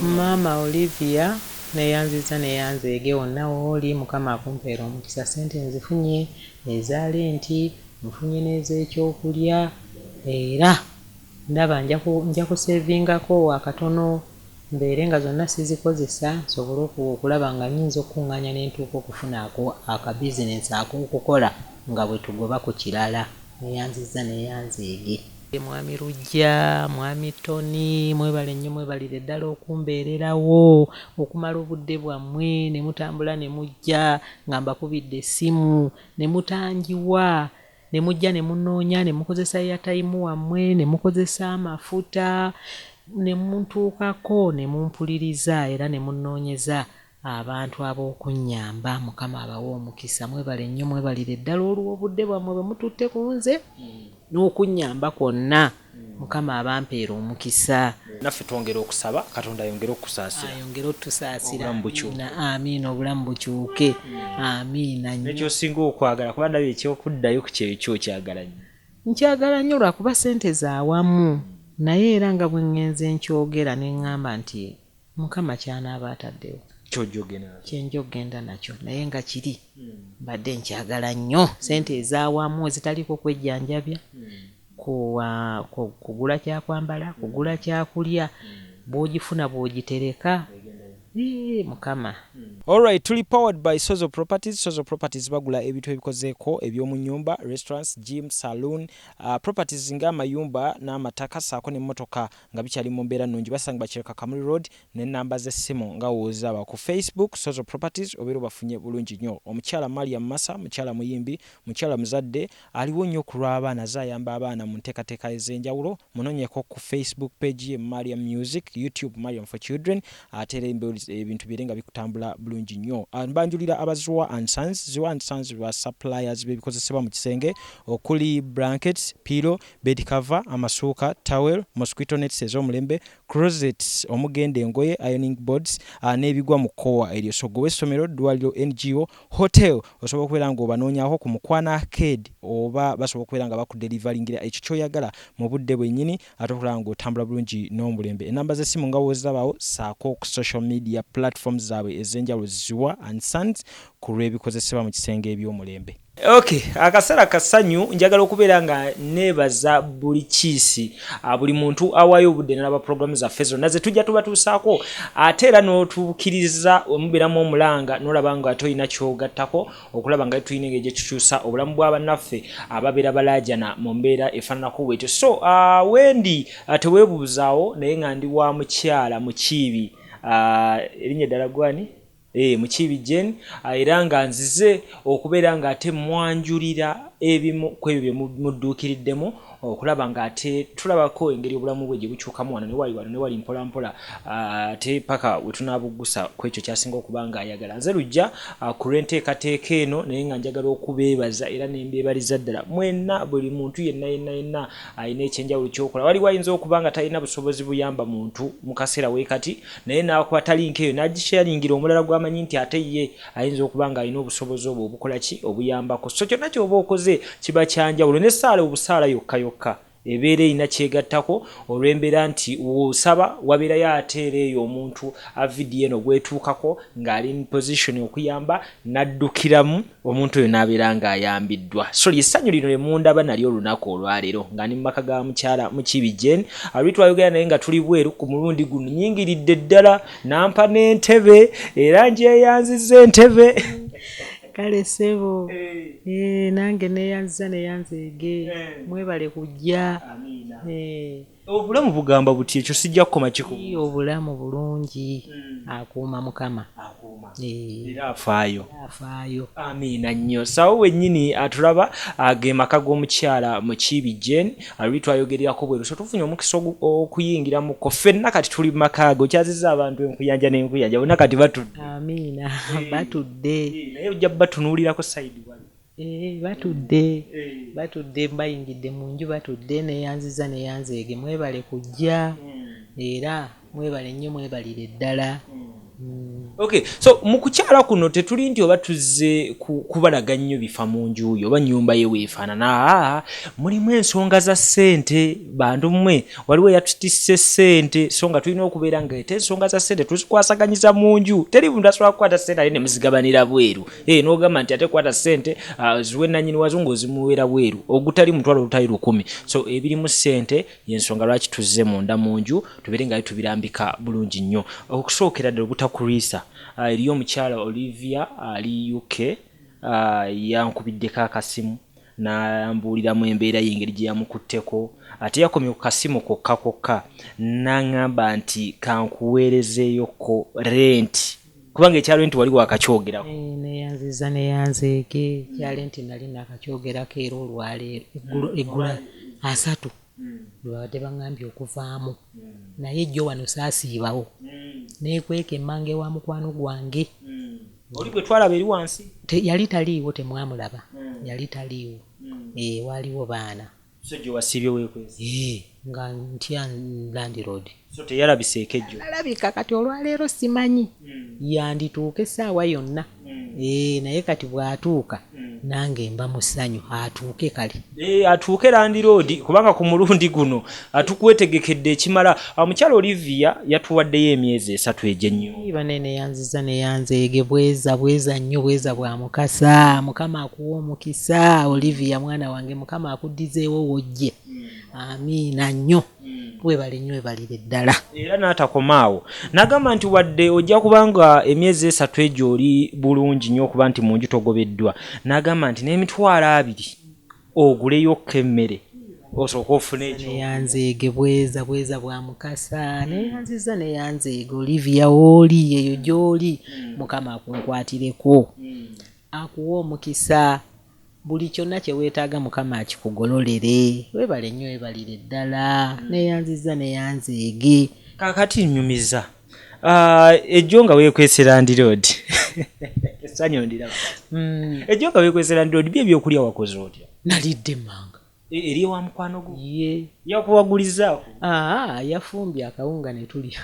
Mama Olivia neyanziza neyanzeege wonna wooli Mukama akumpeera omukisa. Sente nzifunye ezaala enti nfunye n'ez'ekyokulya era ndaba nja kusevingako akatono mbeere nga zonna sizikozesa nsobole okulaba nga nnyinza okukuŋŋaanya n'entuuka okufuna akabizinensi ak'okukola nga bwe tugoba ku kirala. Neyanziza neyanzeege. Mwami Rujja, Mwami Tony, mwebale nnyo mwebalire ddala okumbeererawo okumala obudde bwammwe ne mutambula ne mujja nga mbakubidde essimu ne mutangiwa ne mujja ne munoonya ne mukozesa airtime wammwe ne mukozesa amafuta ne muntuukako ne mumpuliriza era ne munnoonyeza abantu ab'okunnyamba. Mukama abawe omukisa. Mwebale nnyo mwebalire ddala olw'obudde bwammwe bwe mututte ku nze n'okunnyamba kwonna. Mukama abampeera omukisa. Naffe twongera okusaba Katonda ayongere okusaasira. Ayongere otusaasira. Amiina. Obulamu bukyuke. Amiina. N'ekyosinga okwagala kuba ndabye ekyokuddayo ku kyeyo ky'okyagala nnyo. Nkyagala nnyo lwakuba ssente zaawamu naye era nga bwe ngenze nkyogera ne ŋŋamba nti Mukama ky'anaaba ataddewo kyenjogenda nakyo naye nga kiri mbadde nkyagala nnyo. Sente ezaawamu ezitaliko kwejjanjabya kugula kyakwambala kugula kyakulya bw'ogifuna bw'ogitereka. Mukama. Alright, tuli powered by Sozo Properties. Sozo Properties bagula ebintu ebikozeeko eby'omu nnyumba, restaurants, gym, saloon, properties nga amayumba n'amataka saako n'emmotoka nga bikyali mu mbeera nnungi. Basanga bakireka Kamuli Road n'ennamba z'essimu nga woozaba ku Facebook Sozo Properties obeera bafunye bulungi nnyo. Omukyala Mariam Massa, mukyala muyimbi, mukyala muzadde aliwo nnyo ku lw'abaana azayamba abaana mu nteekateeka ez'enjawulo. Munoonyeko ku Facebook page ye Mariam Music, YouTube Mariam for Children, ate ebintu birenga bikutambula bulungi nnyo. Mbanjulira abaziwa and Sons. Ziwa and Sons ba suppliers bebikozesebwa mu kisenge okuli blankets, pillow, bed cover, amasuuka, towel, mosquito nets ez'omulembe, closets, omugende engoye, ironing boards, n'ebigwa mu kkowa eryo. So gwe essomero, ddwaliro, NGO, hotel osobola okubeera ng'obanoonyaako ku Mukwana Arcade oba basobola okubeera nga bakudelivalingira ekyo ky'oyagala mu budde bwennyini ate okulaba ng'otambula bulungi n'omulembe. Ennamba z'essimu nga woozirabawo saako ku social media platforms zaabwe ez'enjawulo Ziwa and Sons ku lw'ebikozesebwa mu kisenge eby'omulembe. Okay, akaseera kasanyu njagala okubeera nga neebaza buli kiisi buli muntu awaayo obudde n'alaba programu zaffe zonna ze tujja tubatuusaako ate era n'otuukiriza omubeeramu omulanga n'olaba nga toyina kyogattako okulaba nga tulina engeri gye tukyusa obulamu bw'abannaffe ababeera balaajana mu mbeera efaananako bwetyo. So wendi teweebuuzaawo naye nga ndi wa mukyala Mukiibi erinnya eddala gwani? Mukiibi Jen era nga nzize okubeera nga ate mwanjulira ebimu ku ebyo bye mudduukiriddemu okulaba nga ate tulabako engeri obulamu bwe gye bukyukamu wano ne wali mpolampola ate paka we tunaabugusa ku ekyo kyasinga okuba nga ayagala. Nze Lujja ku lw'enteekateeka eno naye nga njagala okubeebaza era ne mbeebaliza ddala mwenna buli muntu yenna alina ekyenjawulo ky'okola. Waliwo ayinza okuba nga talina busobozi buyamba muntu mu kaseera weekati naye n'akuba talinka eyo n'agisharingira omulala gw'amanyi nti ate ye ayinza okuba nga alina obusobozi obwo obukola ki obuyambako. So kyonna ky'oba okoze kiba kyanjawulo n'essaala obusaala yokka ebeera erina kyegattako olw'embeera nti wosaba wabeerayo ateera eyo omuntu vidiyo eno gwetuukako ng'ali mu position okuyamba n'addukiramu omuntu oyo n'abeera ng'ayambiddwa. So lyessanyu lino lye mundaba nalyo olunaku olwaleero nga ni mu maka ga mukyala Mukiibi Jen lwali twayogera naye nga tuli bweru ku mulundi guno nyingiridde ddala nampa n'entebe era njeyanziza entebe. Kale sebo nange neyanziza neyanzeege mwebale kujja. Obulamu bugamba buti ekyo sijja kukoma kikubu. Obulamu bulungi akuuma Mukama era afaayo. Amiina nnyo. Sawo wennyini atulaba ge maka g'omukyala Mukiibi Jen lwali twayogererako bweru. So tufunye omukisa okuyingira muko ffenna kati tuli mu maka ge okyaziza abantu enkuyanja n'enkuyanja bonna kati batudde. Amiina batudde. Naye ojja batunuulirako sayidi wali. Batudde mbayingidde mu nju batudde neyanziza neyanzeege mwebale kujja era mwebale nnyo mwebalire ddala. Okay, so mukukyala kuno tetuli nti oba tuzze kubalaga nnyo bifa mu nju yo oba nnyumba ye weefaanana. Mulimu ensonga za ssente, bantu mmwe waliwo eyatutisse ssente, so nga tulina okubeera nga ate ensonga za ssente tuzikwasaganyiza mu nju. Teri muntu asobola kukwata ssente aye ne muzigabanira bweru. N'ogamba nti ate kwata ssente ziwe nannyini wazo ng'ozimuweera bweru, ogutali mutwalo olutali 10. So ebirimu ssente y'ensonga lwaki tuzze munda mu nju tubeere nga tubirambika bulungi nnyo. Okusookera ddala obutakulwisa. Eriyo omukyala Olivia ali UK yankubiddeko akasimu n'ambuuliramu embeera y'engeri gye yamukutteko, ate yakomye ku kasimu kokka n'aŋŋamba nti kankuweerezeyoko renti kubanga ekya renti wali wakakyogerako. neyanzeege ekya renti nali nakakyogerako era olwaleero eggula 3 lwabadde baŋŋambye okuvaamu naye jjo wano saasiibawo neekweka emmange wa mukwano gwange. Oli gwe twalaba eri wansi? Yali taliiwo, temwamulaba. Yali taliiwo. Waliwo baana. So gye wasiibye weekwezi? Nga ntya landlord. So teyalabiseeko ejjo? Alabika kati olwaleero simanyi. Yandituuka essaawa yonna. Naye kati bw'atuuka nange mba mu ssanyu atuuke kale. Atuuke landlord kubanga ku mulundi guno atukwetegekedde ekimala. Omukyala Olivia yatuwaddeyo emyezi 3 egy'ennyumba. Banene yanziza ne yanzeege bweza nnyo bweza bwa mukasa. Mukama akuwa omukisa Olivia mwana wange, Mukama akuddizeewo wojje. Amiina nnyo. Webale nnyo webalire ddala. Era n'atakomaawo. N'agamba nti wadde ojja kubanga emyezi 3 egyo oli bulungi nnyo okuba nti mu nju togobeddwa. N'agamba nti n'emitwalo 2 oguleyokko emmere osooka ofune ekyo. Neyanzeege bweza bwa mukasa. Neyanziza neyanzeege Olivia oli eyo gy'oli. Mukama akunkwatireko. Akuwa omukisa. Buli kyonna kye weetaaga Mukama akikugololere. Webale nnyo webalire ddala. Neyanziza neyanzeege. Kakati nnyumiza. Ejjo nga weekwese landlord. Essanyu ndiraba. Ejjo nga weekwese landlord bye ebyokulya wakoze otya? Nalidde manga. Eri wa mukwano gwo? Ye. Yakuwagulizaako? Yafumbye akawunga ne tulya.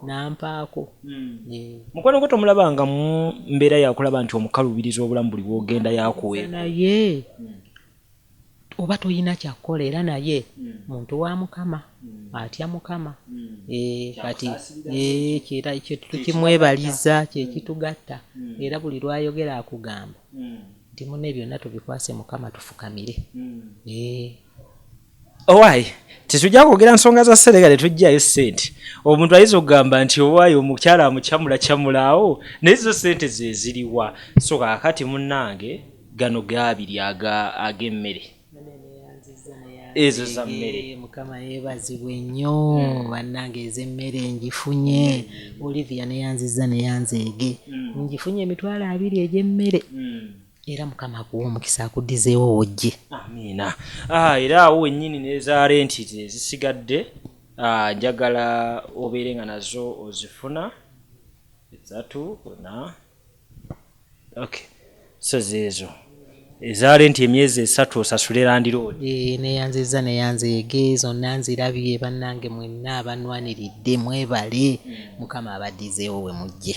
Nampaako. Mukwano gwo tomulabanga mu mbeera yakulaba nti omukalubiriza obulamu buli bw'ogenda yakuweera? Naye oba toyina kyakukola era naye muntu wa Mukama, atya Mukama. Kati kyera tukimwebaliza kye kitugatta era buli lwayogera akugamba nti munne byonna tubikwase Mukama tufukamire. Owaayi tetujja kwogera nsonga za sserikale tujjayo ssente. Omuntu ayinza okugamba nti owaayi omukyala amukyamulaawo naye zo ssente ze ziriwa? So kaakati munnange gano gaabiri ag'emmere. Ezo za mmere. Mukama yeebazibwe nnyo. Bannange ez'emmere ngifunye. Olivia neyanziza neyanzeege ngifunye emitwalo 2 egy'emmere. Era Mukama akuwa omukisa akuddizeewo wojje. Amiina. Era awo wennyini n'eza renti zisigadde njagala obeere nga nazo ozifuna 3 na okay. So zeezo eza renti emyezi 3 osasule landlord. Neyanziza neyanzeege zonna nzirabye bannange mwenna abanwaniridde mwebale. Mukama abaddizeewo we mujje.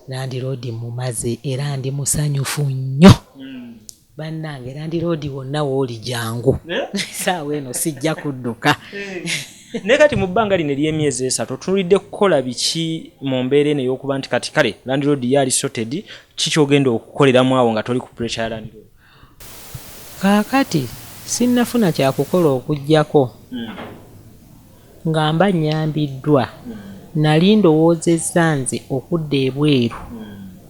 Landlord mumaze era ndi musanyufu nnyo. Bannange landlord wonna wooli jangu. Saawa eno sijja kudduka. Naye kati mu bbanga lino ery'emyezi 3 tulidde kukola biki mu mbeera eno ey'okuba nti kati kale landlord yali sorted, kiki ogenda okukoleramu awo nga toli ku pressure ya landlord? Kaakati sinnafuna kyakukola okuggyako nga mba nnyambiddwa. Nali ndowoozezza nze okudda ebweru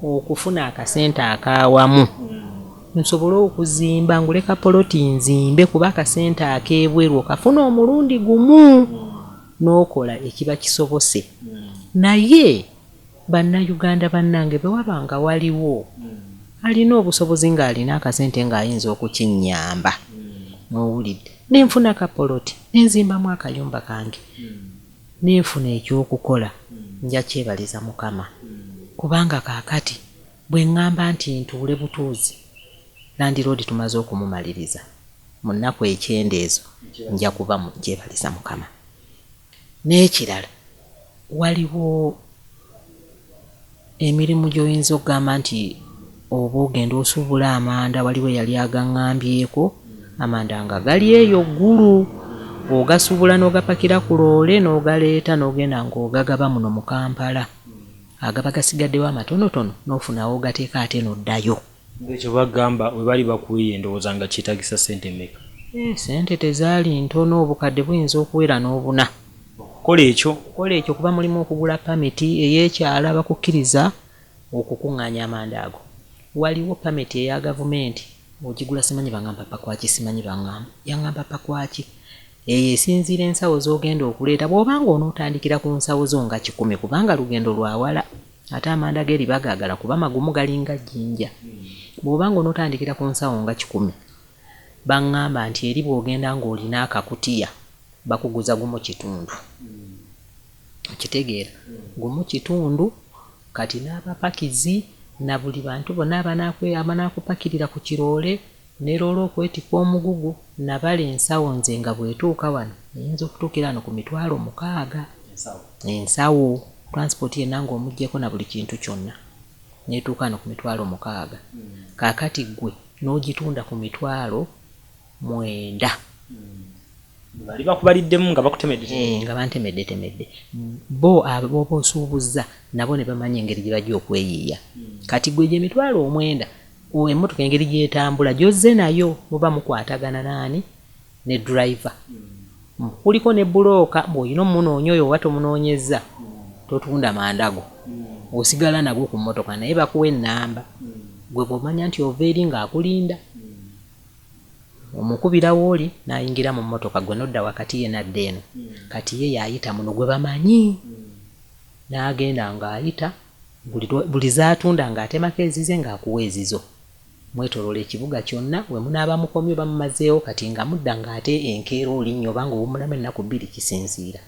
okufuna akasente akaawamu nsobole okuzimba nguleka poloti nzimbe kuba akasente ak'ebweru okafuna omulundi gumu n'okola ekiba kisobose. Naye bannayuganda bannange bwe wabanga waliwo alina obusobozi ng'alina akasente ng'ayinza okukinnyamba n'owulidde nenfuna kapoloti nenzimbamu akayumba kange nenfuna ekyokukola nja kyebaliza Mukama kubanga kaakati bwe ŋŋamba nti ntuule butuuzi landlord tumaze okumumaliriza mu nnaku ekyendeezo nja kuba kyebaliza Mukama. N'ekirala waliwo emirimu gy'oyinza okugamba nti oba ogenda osuubula amanda waliwo yali agaŋŋambyeko amanda nga gali eyo ggulu ogasuubula n'ogapakira ku loole n'ogaleeta n'ogenda ng'ogagaba muno mu Kampala agaba gasigaddewo amatonotono n'ofunawo ogateeka ate n'oddayo. Ekyo bagamba we bali bakuyiye endowooza nga kyetaagisa ssente mmeka? Ssente tezaali ntono, obukadde buyinza okuwera n'obuna. Kola ekyo kuba mulimu okugula pamiti ey'ekyala bakukkiriza okukuŋŋaanya amanda ago. Waliwo pamiti eya gavumenti ogigula simanyi bangamba pakwaki simanyi bangamba yangamba pakwaki eyo esinziira ensawo z'ogenda okuleeta bw'obanga onootandikira ku nsawo zo nga 10 kubanga lugendo lwawala ate amanda g'eri bagaagala kuba magumu galinga jjinja. Bw'obanga onootandikira ku nsawo nga 10 baŋŋamba nti eri bw'ogenda ng'olina akakutiya bakuguza gumu kitundu. Okitegeera gumu kitundu kati n'abapakizi na buli bantu bonna abanaakupakirira ku kiroole ne loole okwetika omugugu nabala ensawo nze nga bw'etuuka wano eyinza okutuukira wano ku 60,000 ensawo transport yenna ng'omuggyeko na buli kintu kyonna n'etuuka wano ku 60,000 kaakati ggwe n'ogitunda ku 9,000 bali bakubaliddemu nga bakutemedde nga bantemedde bo abo osuubuzza nabo ne bamanya engeri gye bajja okweyiiya. Kati gwe gye 9,000 emmotoka engeri gy'etambula gy'ozze nayo muba mukwatagana naani ne driver. Kuliko ne bulooka bw'olina omunoonya oyo oba tomunoonyezza totunda mandago osigala nagwo ku mmotoka naye bakuwa ennamba gwe bw'omanya nti ova eri ng'akulinda omukubira wooli n'ayingira mu mmotoka gwe nodda wakati ye nadda eno kati ye yaayita muno gwe bamanyi n'agenda ng'ayita buli zaatunda ng'atemako ezize ng'akuwa ezizo mwetoloola ekibuga kyonna we munaaba mukomye oba mumazeewo kati nga mudda ng'ate enkeera olinnyo obanga obumulamu ennaku 2 kisinziira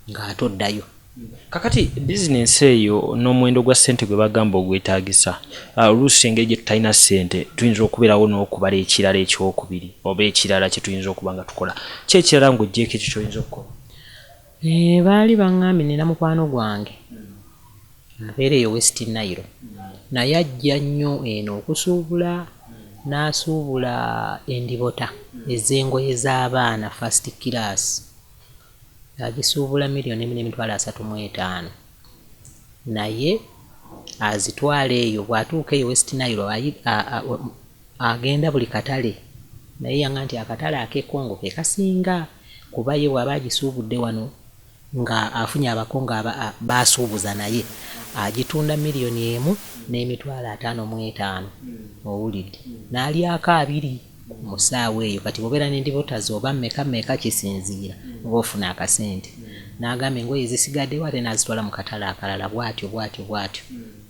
ng'ate oddayo. Kakati bizinensi eyo n'omuwendo gwa ssente gwe bagamba ogwetaagisa oluusi engeri gye tutalina ssente tuyinza okubeerawo n'okubala ekirala ekyokubiri oba ekirala kye tuyinza okuba nga tukola kyekirala ng'oggyeko ekyo kyoyinza okukola. Baali baŋŋambye nina mukwano gwange abeera eyo West Nile naye ajja nnyo eno okusuubula n'asuubula endibota ez'engoye z'abaana first class agisuubula $1,350,000 naye azitwala eyo bw'atuuka eyo West Nile agenda buli katale naye yanga nti akatale ak'e Congo ke kasinga kuba ye bw'aba agisuubudde wano nga afunye abakongo baasuubuza naye agitunda $1,055,000 owulidde n'alyako 2 mu ssaawa eyo. Kati bobeera n'endibota zoba mmeka kisinziira oba ofuna akasente n'agamba engoye ezisigaddewo ate n'azitwala mu katale akalala bw'atyo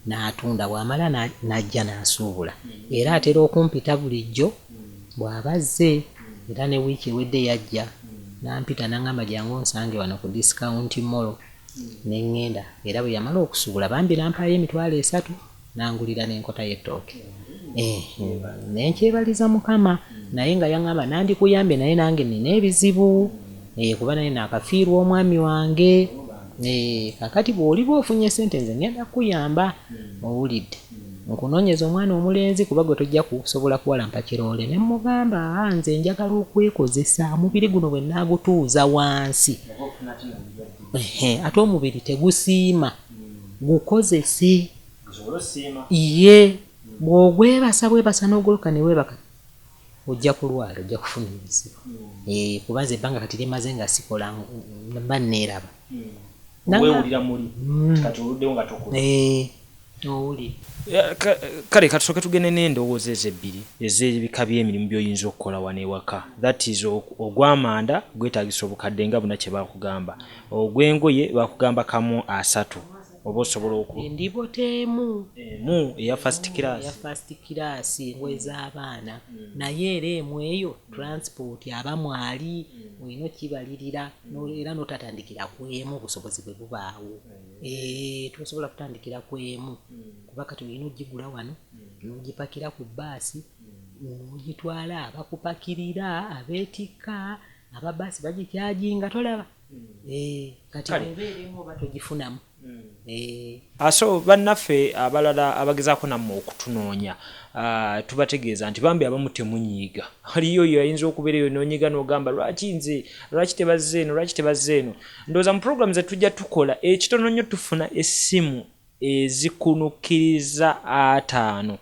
n'atunda bw'amala n'ajja n'asuubula era atera okumpita bulijjo bw'abazze era ne wiiki ewedde yajja n'ampita n'angamba jangu nsange wano ku discount mall n'engenda era bwe yamala okusuubula bambi nampaayo $3,000 n'angulira n'enkota y'ettooke. Nenkyebaliza Mukama naye nga yaŋŋamba nandikuyambye naye nange nina ebizibu kuba naye naakafiirwa omwami wange kakati bw'oliba ofunye ssente nze ngenda kukuyamba owulidde nkunoonyeza omwana omulenzi kuba gwe tojja kusobola kuwalampa kiroole ne mugamba nze njagala okwekozesa omubiri guno bwe naagutuuza wansi ate omubiri tegusiima gukozese ye bw'ogwebasa n'ogoloka ne weebaka ojja kulwala ojja kufuna ebizibu kuba nze ebbanga kati limaze nga sikola mba neeraba weewulira muli kati oluddewo nga tokola owuli kale katusooke tugende n'endowooza ezo 2 ez'ebika by'emirimu by'oyinza okukola wano ewaka that is ogw'amanda gwetaagisa obukadde nga buna kye baakugamba ogw'engoye baakugamba kamu 3 oba osobola endibota emu eya first class engoye z'abaana naye era emu eyo transport aba mwali olina okibalirira era n'otatandikira ku emu obusobozi bwe bubaawo tosobola kutandikira ku emu kuba kati olina ogigula wano n'ogipakira ku bbaasi n'ogitwala abakupakirira abeetikka ababaasi bagikyajinga tolaba kati bebeeremu oba togifunamu. So bannaffe abalala abagezaako nammwe okutunoonya tubategeeza nti bambi abamu temunyiiga. Aliyo oyo ayinza okubeera eyo noonyiga n'ogamba lwaki tebazze eno. Ndowooza mu program ze tujja tukola ekitono nnyo tufuna essimu ezikunukkiriza 5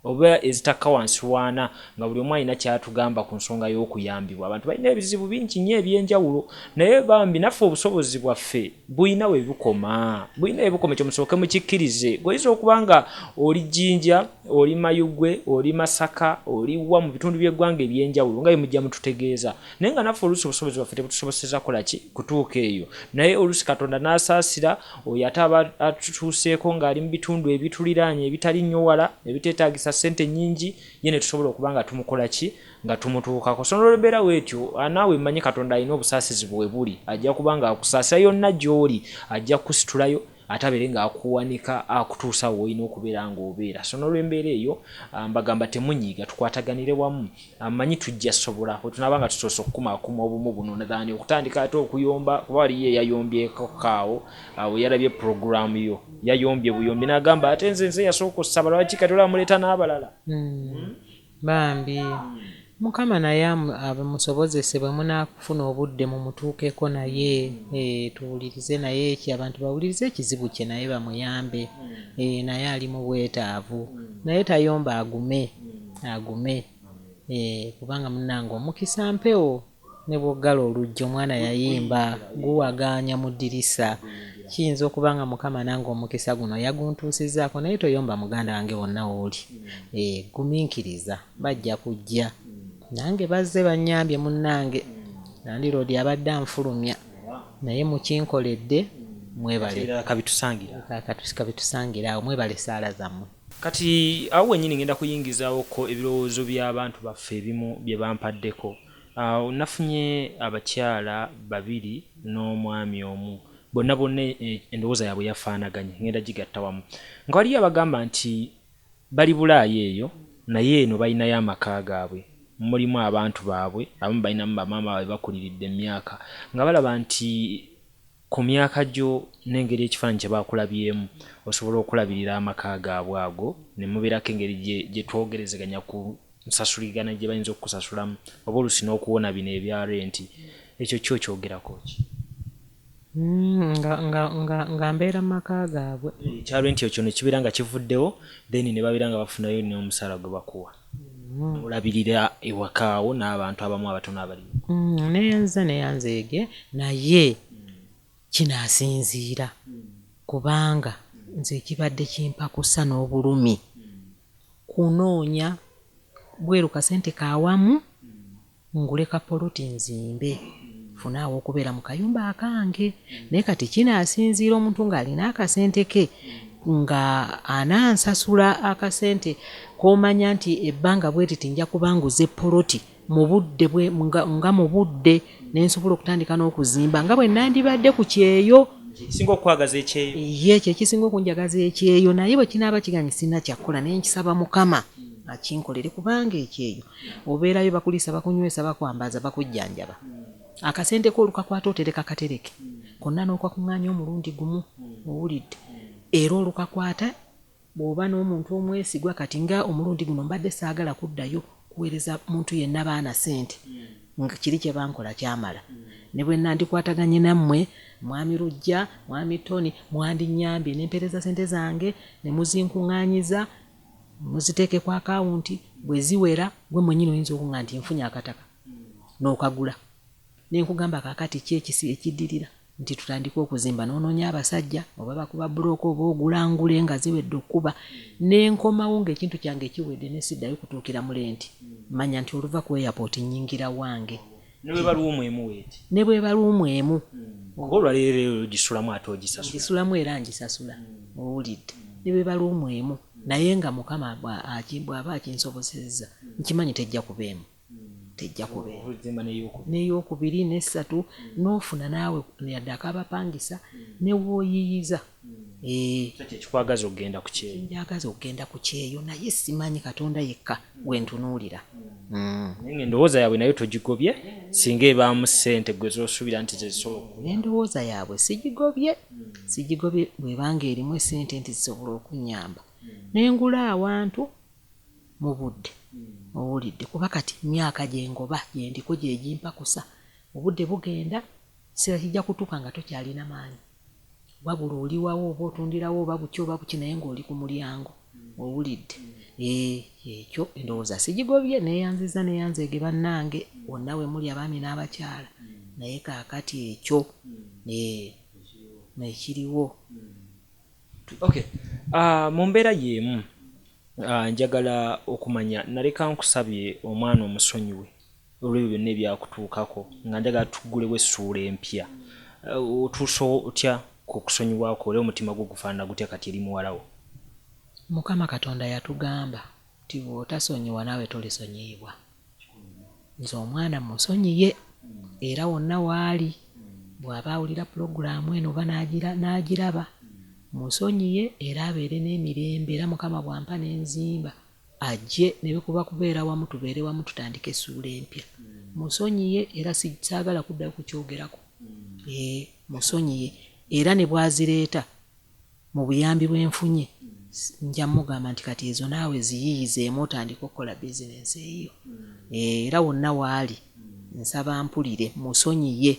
oba ezitaka wansi 4 nga buli omu alina kyatugamba ku nsonga y'okuyambibwa. Abantu balina ebizibu bingi nnyo eby'enjawulo naye bambi naffe obusobozi bwaffe bulina we bukoma. Ekyo musooke mukikkirize. Goyinza okuba nga oli Jinja, oli Mayugwe, oli Masaka, oli wa mu bitundu by'eggwanga eby'enjawulo nga mujja mututegeeza. Naye nga naffe oluusi obusobozi bwaffe tebutusoboseza kutuuka eyo. Naye oluusi Katonda n'asaasira oyo ate aba atutuuseeko ng'ali mu bitundu ebituliraanye ebitali nnyo wala ebiteetaagisa sente nyingi, ye ne tusobola okuba nga tumukola nga tumutuukako. So n'olubeera wetyo naawe mmanyi Katonda alina obusaasizi bwe buli. Ajja kuba nga akusaasira yonna gy'oli, ajja kusitulayo ate abeere ng'akuwanika akutuusa w'olina okubeera ng'obeera. So n'olw'embeera eyo mbagamba temunyiiga, tukwataganire wamu. Mmanyi tujja sobola bwe tunaaba nga tusoose okukumaakuma obumu buno nadaani okutandika ate okuyomba kuba waliyo eyayombyeeko kaawo we yalabye puroguramu yo yayombye buyombi n'agamba ate nze yasooka okusaba lwaki kati olamuleeta n'abalala. Bambi Mukama naye abamusobozese bwe munaakufuna obudde mu mutuukeko naye tuwulirize naye abantu bawulirize ekizibu kye naye bamuyambe. Naye ali mu bwetaavu naye tayomba agume kubanga munnange omukisa mpewo ne bwoggala oluggi omwana yayimba guwaganya mu ddirisa. Kiyinza okuba nga Mukama nange omukisa guno yaguntuusizaako naye toyomba muganda wange wonna wooli. Gumiikiriza bajja kujja. Nange bazze bannyambye munnange nandiroodi abadde anfulumya naye mukinkoledde mwebale kabitusangira awo mwebale saala zammwe. Kati awo wennyini ngenda kuyingizaawoko ebirowoozo by'abantu baffe ebimu bye bampaddeko. Nafunye abakyala 2 n'omwami omu bonna endowooza yaabwe yafaanaganye ngenda gigatta wamu nga waliyo abagamba nti bali Bulaaya eyo naye eno balinayo amaka gaabwe, mulimu abantu baabwe abamu balinamu bamaama baabwe bakuliridde emyaka nga balaba nti ku myaka gyo n'engeri ekifaananyi kye baakulabyemu osobola okulabirira amaka gaabwe ago ne mubeerako engeri gye twogerezeganya ku nsasuligana gye bayinza okukusasulamu oba oluusi n'okuwona bino ebya renti. Ekyo kyo kyogerako ki? nga mbeera mu maka gaabwe ekya renti ekyo ne kibeera nga kivuddewo then ne babeera nga bafunayo n'omusaala gwe bakuwa olabirira ewakaawo n'abantu abamu abatono abaliwo. neyanzeege naye kinaasinziira kubanga nze kibadde kimpakusa n'obulumi kunoonya bweru kasente kawamu nguleka poloti nzimbe funaawo okubeera mu kayumba akange. Naye kati kinaasinziira omuntu ng'alina akasente ke nga anansasula akasente k'omanya nti ebbanga bwe titi nja kuba nguze poloti mu budde nga mu budde nensobola okutandika n'okuzimba nga bwe nandibadde ku kyeyo. Kisinga okwagaza ekyeyo. Ekyo ekisinga okunjagaza ekyeyo naye bwe kinaaba kiganye sina kyakkola naye nkisaba Mukama akinkolere kubanga ekyeyo obeerayo bakuliisa bakunywesa bakwambaza bakujjanjaba. Akasente ko olukakwata otereka katereke konna n'okwakuŋŋaanya omulundi gumu owulidde era olukakwata bw'oba n'omuntu omwesigwa kati nga omulundi guno mbadde saagala kuddayo kuweereza muntu yenna baana sente nga kiri kye bankola kyamala. Ne bwe nandikwataganye nammwe mwami Lujja mwami Tony mwandinnyambye nempeereza sente zange ne muzinkuŋŋaanyiza muziteeke ku akawunti bwe ziwera gwe mwennyini oyinza okuŋŋa nti nfunye akataka n'okagula. Nenkugamba kaakati ki ekiddirira nti tutandika okuzimba n'onoonya abasajja oba bakuba bulooka oba ogulangule nga ziwedde okuba n'enkomawo ng'ekintu kyange kiwedde ne siddayo kutuukira mu lenti manya nti oluva ku airport nnyingira wange. Ne bwe baluumu emu weeti. Ne bwe baluumu emu. Olwaleero gisulamu ate ogisasula. Gisulamu era ngisasula owulidde. Ne bwe baluumu emu naye nga Mukama bw'aba akinsobozezza nkimanyi tejja kubeemu. Tejja kubeera n'eyokubiri n'essatu n'ofuna naawe yadde akabapangisa ne wooyiyiza. Kikwagaza okugenda ku kyeyo. Njagaza okugenda ku kyeyo naye simanyi Katonda yekka gwe ntunuulira. Naye endowooza yaabwe nayo togigobye singa ebaamu ssente gwe z'osuubira nti zezisobola endowooza yaabwe sigigobye bwebanga erimu essente nti zisobola okunyamba nengula awantu mu budde owulidde kuba kati myaka gyengoba gyendiko gyegimpakusa obudde bugenda kisera kijja kutuuka nga tokyalina maanyi wabula oliwawo oba otundirawo oba buki oba buki naye ng'oli ku mulyango owulidde ekyo endowooza sigigobye neyanzeege bannange wonna we muli abaami n'abakyala naye kaakati ekyo nekiriwo. Okay. Mu mbeera y'emu njagala okumanya naleka nkusabye omwana omusonyiwe olw'ebyo byonna ebyakutuukako nga njagala tuggulewo essuula empya otuusa otya ku kusonyiwako era omutima gwo gufaanana gutya kati eri muwalawo? Mukama Katonda yatugamba nti bw'otasonyiwa naawe tolisonyiyibwa. Nze omwana musonyiye era wonna waali bw'aba awulira pulogulaamu eno oba n'agiraba musonyiye era abeere n'emirembe era Mukama bw'ampa n'enzimba ajje ne bwe kubeera wamu tubeere wamu tutandike essuula empya. Musonyiye era saagala kuddayo kukyogerako. Musonyiye era ne bwazireeta mu buyambi bwenfunye nja mugamba nti kati ezo naawe ziyiyizeemu otandika okukola bizinensi eyo. Era wonna waali nsaba mpulire musonyiye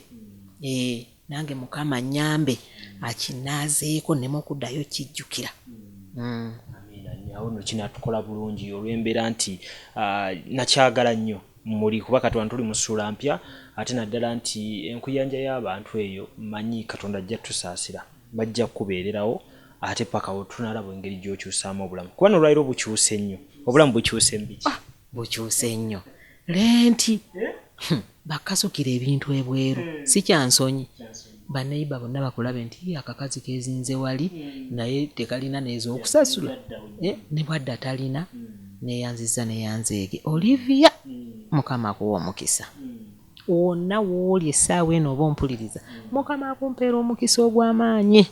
nange Mukama nnyambe akinaazeeko nneme okuddayo kijjukira. Awo nno kinatukola bulungi olw'embeera nti nakyagala nnyo muli kuba Katonda tuli mu ssuula mpya ate naddala nti enkuyanja y'abantu eyo manyi Katonda ajja tusaasira bajja kubeererawo ate paka tunalaba engeri gy'okyusaamu obulamu kuba n'olwaliro bukyuse nnyo obulamu bukyuse mbiki bukyuse nnyo lenti bakasukira ebintu ebweru si kyansonyi baneiba bonna bakulabe nti akakazi kezinze wali naye tekalina n'ez'okusasula ne bwadda talina neyanzeege Olivia Mukama akuwa omukisa wonna wooli essaawa eno oba ompuliriza Mukama akumpeera omukisa ogw'amaanyi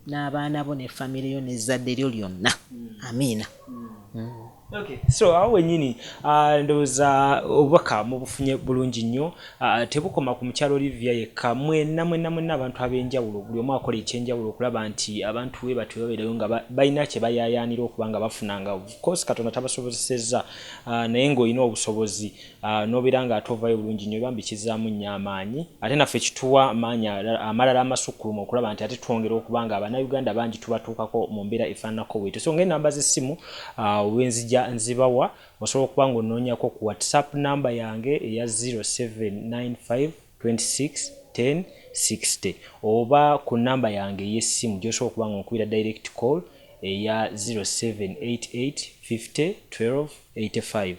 n'abaana bo ne famire yo n'ezzadde lyo lyonna amiina. Okay. So awo wennyini ndowooza obubaka mubufunye bulungi nnyo tebukoma ku mukyalo Olivia yekka mwenna abantu ab'enjawulo buli omu akola ekyenjawulo okulaba nti abantu we bati babeerayo nga balina kye bayaayaanira okuba nga bafunanga of course Katonda tabasobozesezza naye ng'olina obusobozi n'obeera nga ate ovaayo bulungi nnyo bambi kizzaamu nnyo amaanyi ate naffe kituwa amaanyi amalala amasukkulumu okulaba nti ate twongera okuba nga Abannayuganda bangi tubatuukako mu mbeera efaananako bwetyo. So ng'ennamba z'essimu wenzija nzibawa osobola okuba ng'onoonyako ku WhatsApp namba yange eya 0795261060 oba ku namba yange ey'essimu gy'osobola okuba ng'onkubira direct call eya 0788501285.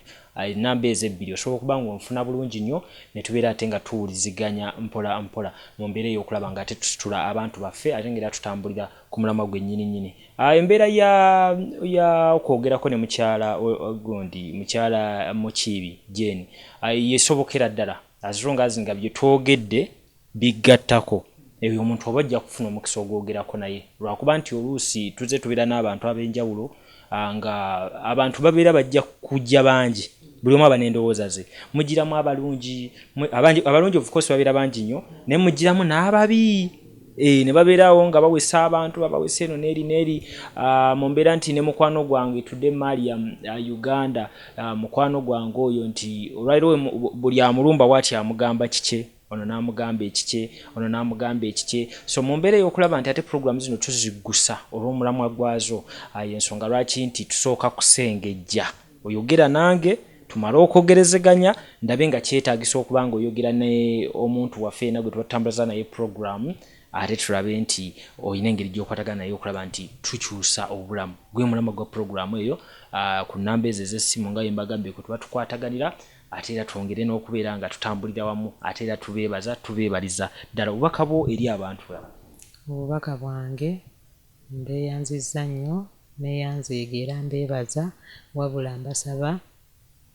Namba ezo ebbiri osobola okuba ng'onfuna bulungi nnyo ne tubeera ate nga tuwuliziganya mpola mpola mu mbeera ey'okulaba nga ate tusitula abantu baffe ate ng'era tutambulira ku mulamwa gwe nnyini. Embeera ya okwogerako ne mukyala gundi mukyala Mukiibi Jane yesobokera ddala as long as nga bye twogedde bigattako ebyo omuntu oba ajja kufuna omukisa ogwogerako naye lwakuba nti oluusi tuze tubeera n'abantu ab'enjawulo nga abantu babeera bajja kujja bangi buli omu aba n'endowooza ze mugiramu abalungi of course babeera bangi nnyo naye mugiramu n'ababi ne babeerawo nga bawesa abantu babawesa eno n'eri mu mbeera nti ne mukwano gwange tudde Mariam Uganda mukwano gwange oyo nti olwaliro buli amulumba bw'ati amugamba kike ono n'amugamba ekike ono n'amugamba ekike. So mu mbeera y'okulaba nti ate program zino tuziggusa olw'omulamwa gwazo y'ensonga lwaki nti tusooka kusengejja oyogera nange tumale okwogerezeganya ndabe nga kyetaagisa okuba nga oyogera ne omuntu waffe ena gwe tubatambuliza naye program ate tulabe nti olina engeri gy'okwatagana naye okulaba nti tukyusa obulamu gwe mulamwa gwa program eyo ku namba ezo ez'essimu nga yembagambye kwe tuba tukwataganira ate era twongere n'okubeera nga tutambulira wamu ate era tubeebaliza ddala obubaka bwo eri abantu baba. Obubaka bwange mbeeyanzizza nnyo neeyanzeega era mbeebaza wabula mbasaba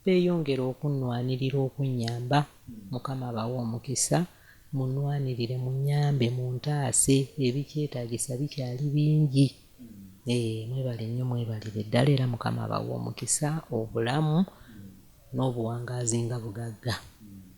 beeyongera okunnwanirira okunnyamba Mukama abawe omukisa munnwanirire munnyambe muntaase ebikyetaagisa bikyali bingi. Mwebale nnyo mwebalire ddala era Mukama abawe omukisa obulamu n'obuwangaazi nga bugagga.